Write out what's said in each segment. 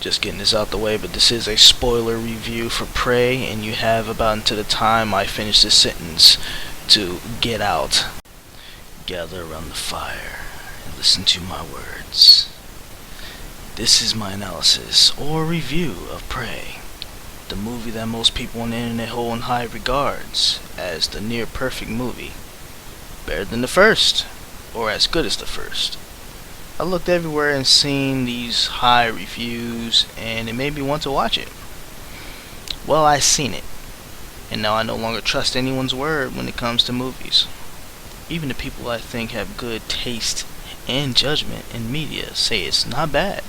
Just getting this out the way, but this is a spoiler review for Prey, and you have about until the time I finish this sentence to get out. Gather around the fire and listen to my words. This is my analysis or review of Prey, the movie that most people on the internet hold in high regards as the near perfect movie. Better than the first, or as good as the first. I looked everywhere and seen these high reviews, and it made me want to watch it. Well, I seen it, and now I no longer trust anyone's word when it comes to movies. Even the people I think have good taste and judgment in media say it's not bad.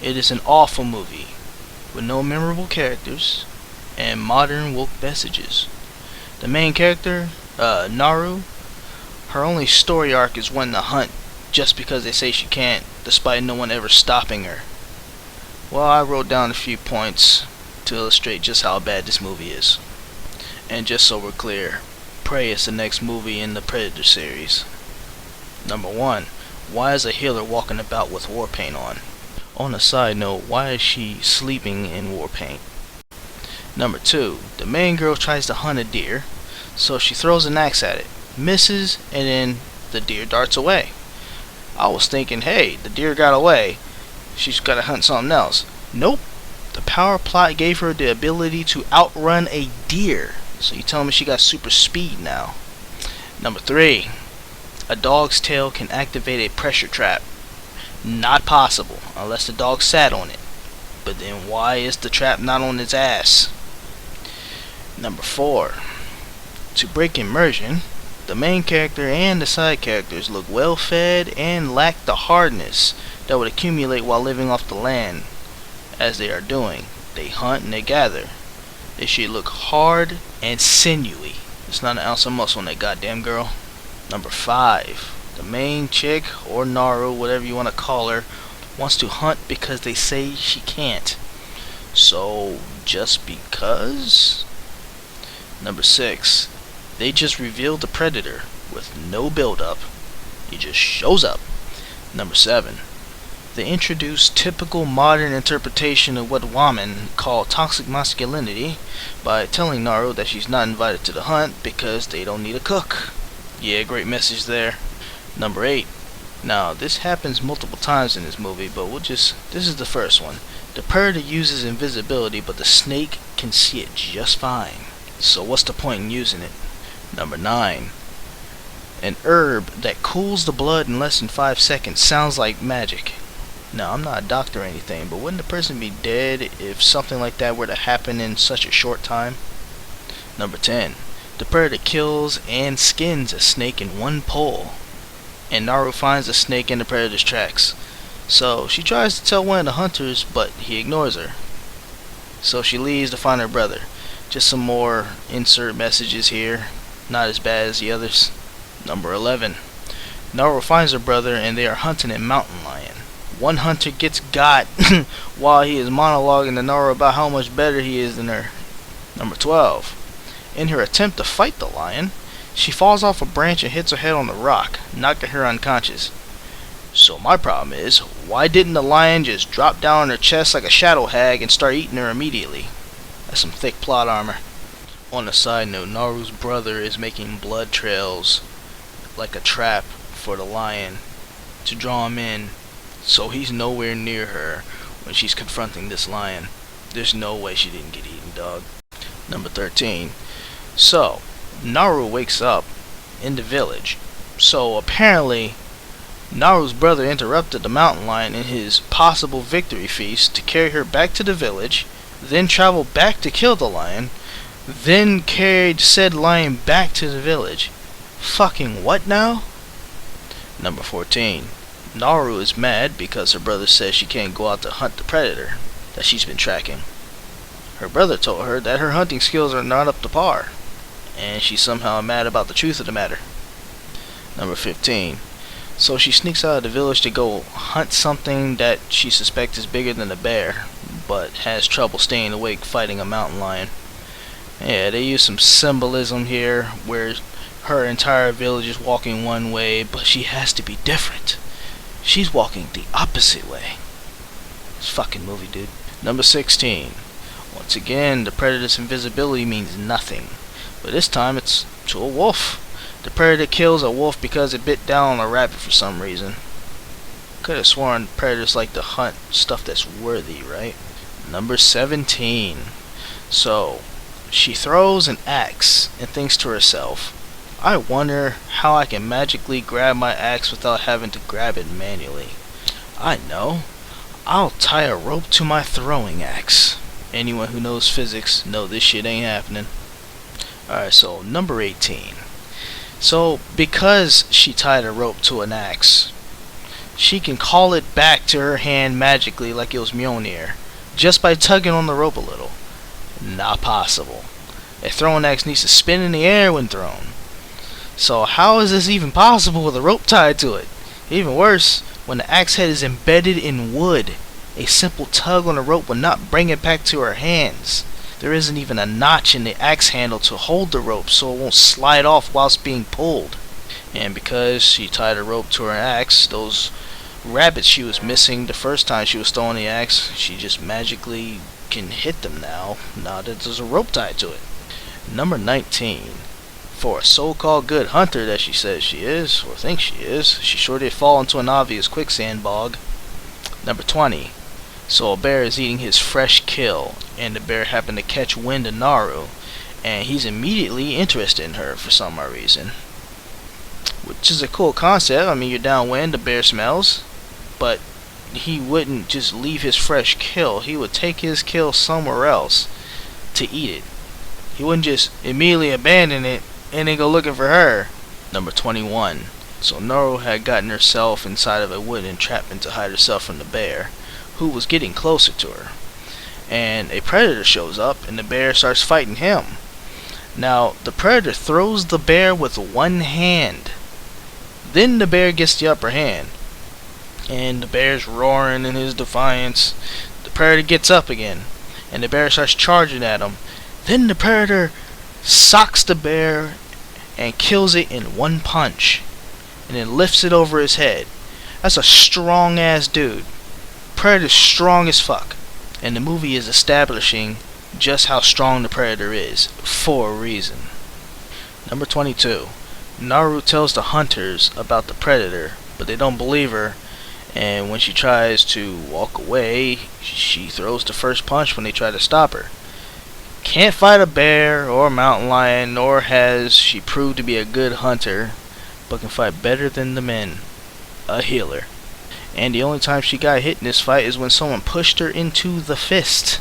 It is an awful movie, with no memorable characters, and modern woke messages. The main character, Naru, her only story arc is winning the hunt just because they say she can't, despite no one ever stopping her. Well, I wrote down a few points to illustrate just how bad this movie is. And just so we're clear, Prey is the next movie in the Predator series. Number 1. Why is a healer walking about with war paint on? On a side note, why is she sleeping in war paint? Number 2. The main girl tries to hunt a deer, so she throws an axe at it, misses, and then the deer darts away. I was thinking, hey, the deer got away, she's gotta hunt something else. Nope. The power plot gave her the ability to outrun a deer. So you telling me she got super speed now? Number 3. A dog's tail can activate a pressure trap. Not possible unless the dog sat on it. But then why is the trap not on its ass? Number 4. To break immersion, the main character and the side characters look well fed and lack the hardness that would accumulate while living off the land, as they are doing. They hunt and they gather. They should look hard and sinewy. It's not an ounce of muscle in that goddamn girl. Number 5. The main chick, or Naru, whatever you want to call her, wants to hunt because they say she can't. So, just because? Number 6. They just revealed the Predator with no build-up. He just shows up. Number 7. They introduced typical modern interpretation of what women call toxic masculinity by telling Naru that she's not invited to the hunt because they don't need a cook. Yeah, great message there. Number 8. Now, this happens multiple times in this movie, but this is the first one. The Predator uses invisibility, but the snake can see it just fine. So what's the point in using it? Number 9. An herb that cools the blood in less than 5 seconds sounds like magic. Now, I'm not a doctor or anything, but wouldn't the person be dead if something like that were to happen in such a short time? Number 10. The Predator kills and skins a snake in one pull, and Naru finds the snake in the Predator's tracks. So she tries to tell one of the hunters, but he ignores her. So she leaves to find her brother. Just some more insert messages here. Not as bad as the others. Number 11. Naru finds her brother and they are hunting a mountain lion. One hunter gets got while he is monologuing to Naru about how much better he is than her. Number 12. In her attempt to fight the lion, she falls off a branch and hits her head on the rock, knocking her unconscious. So my problem is, why didn't the lion just drop down on her chest like a shadow hag and start eating her immediately? That's some thick plot armor. On a side note, Naru's brother is making blood trails like a trap for the lion to draw him in, so he's nowhere near her when she's confronting this lion. There's no way she didn't get eaten, dog. Number 13. So, Naru wakes up in the village. So apparently, Naru's brother interrupted the mountain lion in his possible victory feast to carry her back to the village, then travel back to kill the lion, then carried said lion back to the village. Fucking what now? Number 14. Naru is mad because her brother says she can't go out to hunt the Predator that she's been tracking. Her brother told her that her hunting skills are not up to par, and she's somehow mad about the truth of the matter. Number 15. So she sneaks out of the village to go hunt something that she suspects is bigger than a bear, but has trouble staying awake fighting a mountain lion. Yeah, they use some symbolism here where her entire village is walking one way, but she has to be different. She's walking the opposite way. This fucking movie, dude. Number 16. Once again, the predator's invisibility means nothing, but this time it's to a wolf. The predator kills a wolf because it bit down on a rabbit for some reason. Could have sworn predators like to hunt stuff that's worthy, right? Number 17. So, she throws an axe and thinks to herself, I wonder how I can magically grab my axe without having to grab it manually. I know. I'll tie a rope to my throwing axe. Anyone who knows physics know this shit ain't happening. Alright, so number 18. So, because she tied a rope to an axe, she can call it back to her hand magically like it was Mjolnir, just by tugging on the rope a little. Not possible. A throwing axe needs to spin in the air when thrown. So how is this even possible with a rope tied to it? Even worse, when the axe head is embedded in wood, a simple tug on the rope will not bring it back to her hands. There isn't even a notch in the axe handle to hold the rope so it won't slide off whilst being pulled. And because she tied a rope to her axe, those rabbits she was missing the first time she was throwing the axe, she just magically can hit them now that there's a rope tied to it. Number 19. For a so-called good hunter that she says she is, or thinks she is, she sure did fall into an obvious quicksand bog. Number 20. So a bear is eating his fresh kill, and the bear happened to catch wind of Naru, and he's immediately interested in her for some odd reason. Which is a cool concept. I mean, you're downwind, the bear smells, but he wouldn't just leave his fresh kill. He would take his kill somewhere else to eat it. He wouldn't just immediately abandon it and then go looking for her. Number 21. So Naru had gotten herself inside of a wood entrapment to hide herself from the bear, who was getting closer to her. And a predator shows up and the bear starts fighting him. Now, the predator throws the bear with one hand. Then the bear gets the upper hand. And the bear's roaring in his defiance. The predator gets up again, and the bear starts charging at him. Then the predator socks the bear and kills it in one punch, and then lifts it over his head. That's a strong ass dude. Predator's strong as fuck, and the movie is establishing just how strong the predator is for a reason. Number 22. Naru tells the hunters about the predator, but they don't believe her, and when she tries to walk away, she throws the first punch when they try to stop her. Can't fight a bear or a mountain lion, nor has she proved to be a good hunter, but can fight better than the men. A healer. And the only time she got hit in this fight is when someone pushed her into the fist.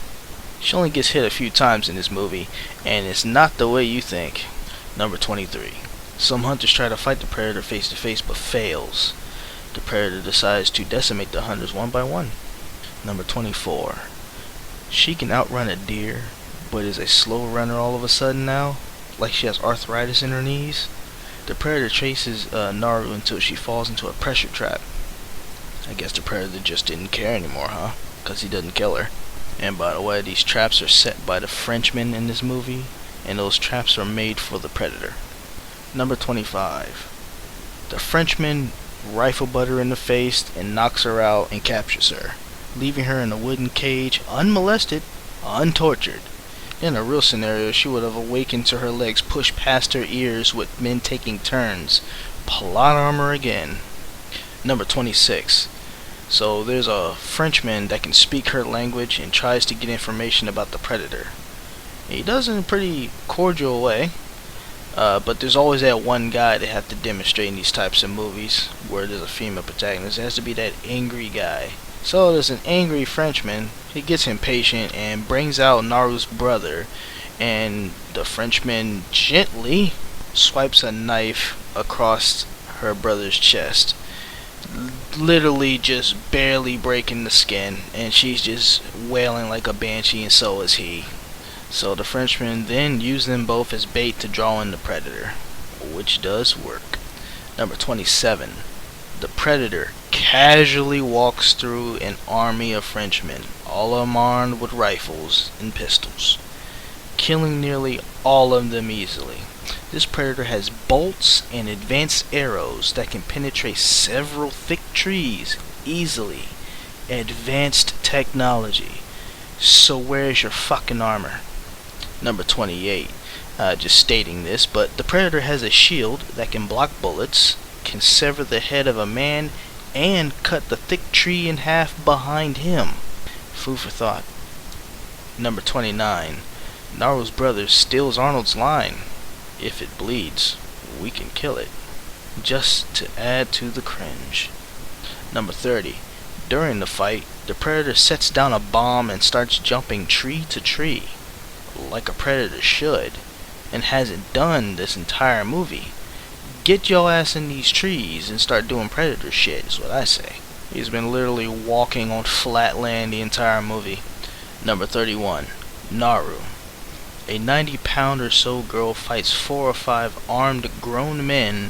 She only gets hit a few times in this movie, and it's not the way you think. Number 23. Some hunters try to fight the predator face to face but fails. The predator decides to decimate the hunters one by one. Number 24. She can outrun a deer, but is a slow runner all of a sudden now, like she has arthritis in her knees. The predator chases Naru until she falls into a pressure trap. I guess the predator just didn't care anymore, huh? Because he doesn't kill her. And by the way, these traps are set by the Frenchmen in this movie, and those traps are made for the predator. Number 25. The Frenchman rifle butt her in the face and knocks her out and captures her, leaving her in a wooden cage, unmolested, untortured. In a real scenario, she would have awakened to her legs pushed past her ears with men taking turns. Plot armor again. Number 26. So there's a Frenchman that can speak her language and tries to get information about the predator. He does it in a pretty cordial way. But there's always that one guy they have to demonstrate in these types of movies where there's a female protagonist. It has to be that angry guy. So there's an angry Frenchman. He gets impatient and brings out Naru's brother, and the Frenchman gently swipes a knife across her brother's chest, literally just barely breaking the skin, and she's just wailing like a banshee, and so is he. So the Frenchman then used them both as bait to draw in the predator, which does work. Number 27. The predator casually walks through an army of Frenchmen, all armed with rifles and pistols, killing nearly all of them easily. This predator has bolts and advanced arrows that can penetrate several thick trees easily, advanced technology. So where's your fucking armor? Number 28. Just stating this, but the Predator has a shield that can block bullets, can sever the head of a man, and cut the thick tree in half behind him. Food for thought. Number 29. Naru's brother steals Arnold's line. If it bleeds, we can kill it. Just to add to the cringe. Number 30. During the fight, the Predator sets down a bomb and starts jumping tree to tree, like a Predator should, and hasn't done this entire movie. Get your ass in these trees and start doing Predator shit, is what I say. He's been literally walking on flat land the entire movie. Number 31. Naru. A 90-pound or so girl fights 4 or 5 armed grown men,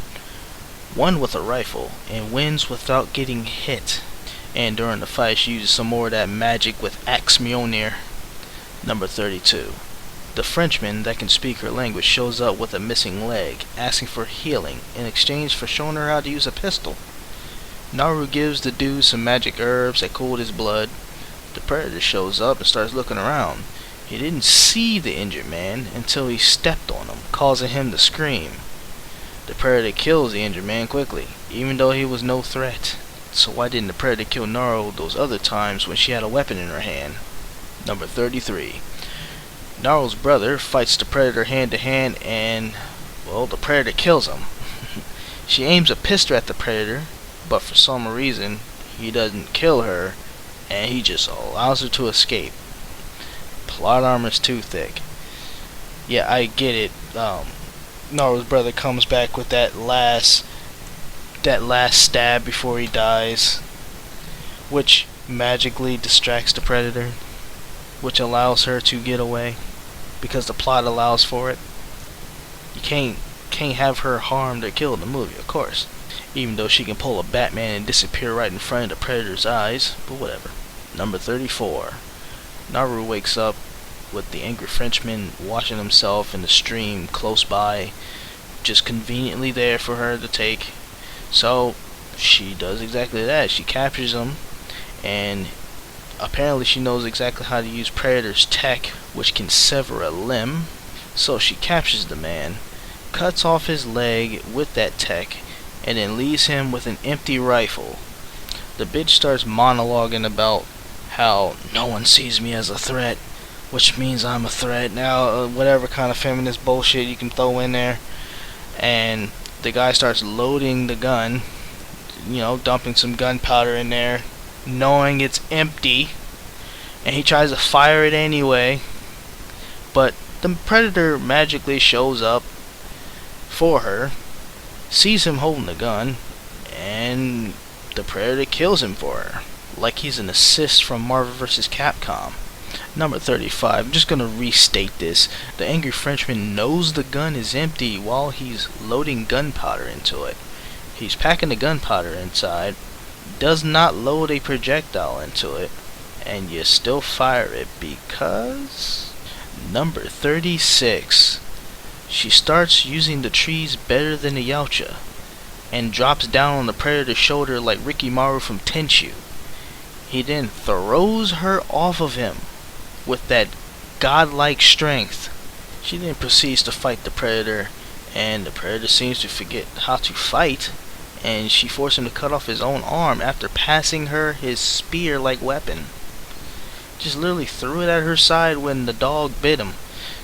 one with a rifle, and wins without getting hit. And during the fight, she uses some more of that magic with Axe Mjolnir. Number 32. The Frenchman that can speak her language shows up with a missing leg, asking for healing in exchange for showing her how to use a pistol. Naru gives the dude some magic herbs that cooled his blood. The Predator shows up and starts looking around. He didn't see the injured man until he stepped on him, causing him to scream. The Predator kills the injured man quickly, even though he was no threat. So why didn't the Predator kill Naru those other times when she had a weapon in her hand? Number 33. Naru's brother fights the Predator hand to hand and, well, the Predator kills him. She aims a pistol at the Predator, but for some reason, he doesn't kill her, and he just allows her to escape. Plot armor's too thick. Yeah, I get it. Naru's brother comes back with that last stab before he dies, which magically distracts the Predator, which allows her to get away because the plot allows for it. You can't have her harmed or killed in the movie, of course, even though she can pull a Batman and disappear right in front of the Predator's eyes, but whatever. Number 34. Naru wakes up with the angry Frenchman washing himself in the stream close by, just conveniently there for her to take. So she does exactly that. She captures him, and apparently she knows exactly how to use Predator's tech, which can sever a limb. So she captures the man, cuts off his leg with that tech, and then leaves him with an empty rifle. The bitch starts monologuing about how no one sees me as a threat, which means I'm a threat now, whatever kind of feminist bullshit you can throw in there. And the guy starts loading the gun, dumping some gunpowder in there, knowing it's empty, and he tries to fire it anyway, but the Predator magically shows up for her, sees him holding the gun, and the Predator kills him for her, like he's an assist from Marvel vs. Capcom. Number 35. I'm just gonna restate this. The angry Frenchman knows the gun is empty while he's loading gunpowder into it. He's packing the gunpowder inside, does not load a projectile into it, and you still fire it because... Number 36. She starts using the trees better than the Yautja, and drops down on the Predator's shoulder like Rikimaru from Tenchu. He then throws her off of him with that godlike strength. She then proceeds to fight the Predator, and the Predator seems to forget how to fight, and she forced him to cut off his own arm after passing her his spear-like weapon. Just literally threw it at her side when the dog bit him.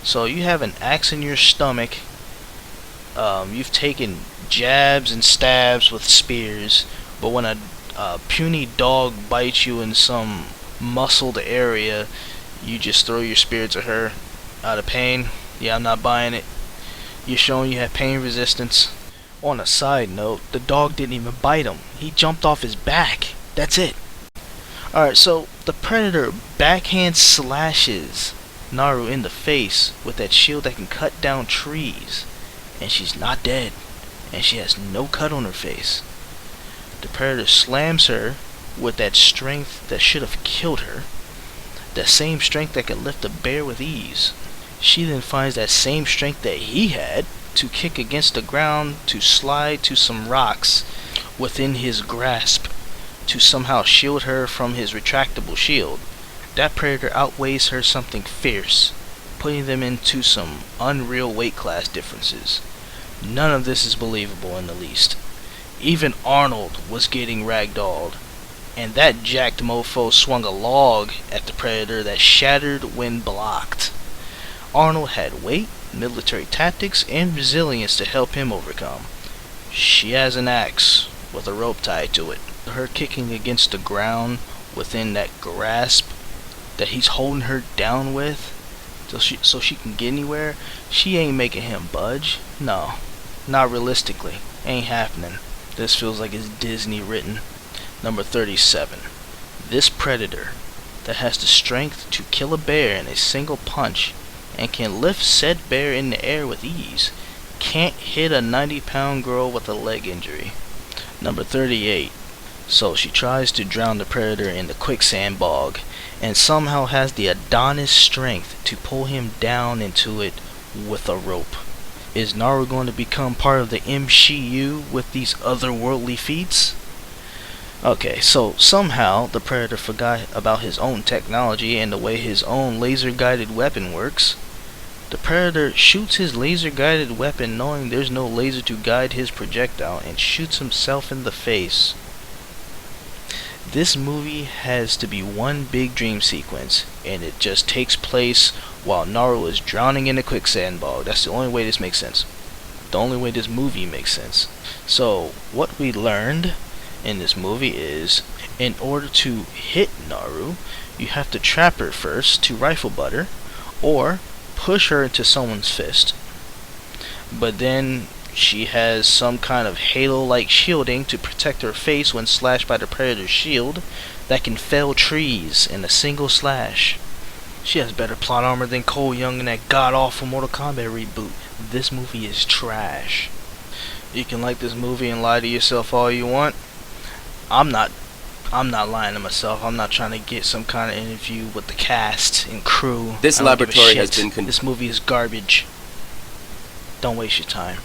So you have an axe in your stomach, you've taken jabs and stabs with spears, but when a puny dog bites you in some muscled area, you just throw your spear to her out of pain. Yeah, I'm not buying it. You're showing you have pain resistance. On a side note, the dog didn't even bite him. He jumped off his back. That's it. Alright, so the Predator backhand slashes Naru in the face with that shield that can cut down trees. And she's not dead. And she has no cut on her face. The Predator slams her with that strength that should have killed her. The same strength that could lift a bear with ease. She then finds that same strength that he had to kick against the ground, to slide to some rocks within his grasp, to somehow shield her from his retractable shield. That Predator outweighs her something fierce, putting them into some unreal weight class differences. None of this is believable in the least. Even Arnold was getting ragdolled, and that jacked mofo swung a log at the Predator that shattered when blocked. Arnold had weight, military tactics, and resilience to help him overcome. She has an axe with a rope tied to it. Her kicking against the ground within that grasp that he's holding her down with so she can get anywhere, she ain't making him budge. No, not realistically. Ain't happening. This feels like it's Disney written. Number 37. This Predator that has the strength to kill a bear in a single punch and can lift said bear in the air with ease can't hit a 90-pound girl with a leg injury. Number 38. So she tries to drown the Predator in the quicksand bog and somehow has the Adonis strength to pull him down into it with a rope. Is Naru going to become part of the MCU with these otherworldly feats? Okay, so somehow the Predator forgot about his own technology and the way his own laser-guided weapon works. The Predator shoots his laser-guided weapon knowing there's no laser to guide his projectile and shoots himself in the face. This movie has to be one big dream sequence, and it just takes place while Naru is drowning in a quicksand bog. That's the only way this makes sense. The only way this movie makes sense. So, what we learned in this movie is, in order to hit Naru, you have to trap her first to rifle butt her, or push her into someone's fist. But then she has some kind of halo-like shielding to protect her face when slashed by the Predator's shield that can fell trees in a single slash. She has better plot armor than Cole Young in that god-awful Mortal Kombat reboot. This movie is trash. You can like this movie and lie to yourself all you want. I'm not lying to myself. I'm not trying to get some kind of interview with the cast and crew. This laboratory has been This movie is garbage. Don't waste your time.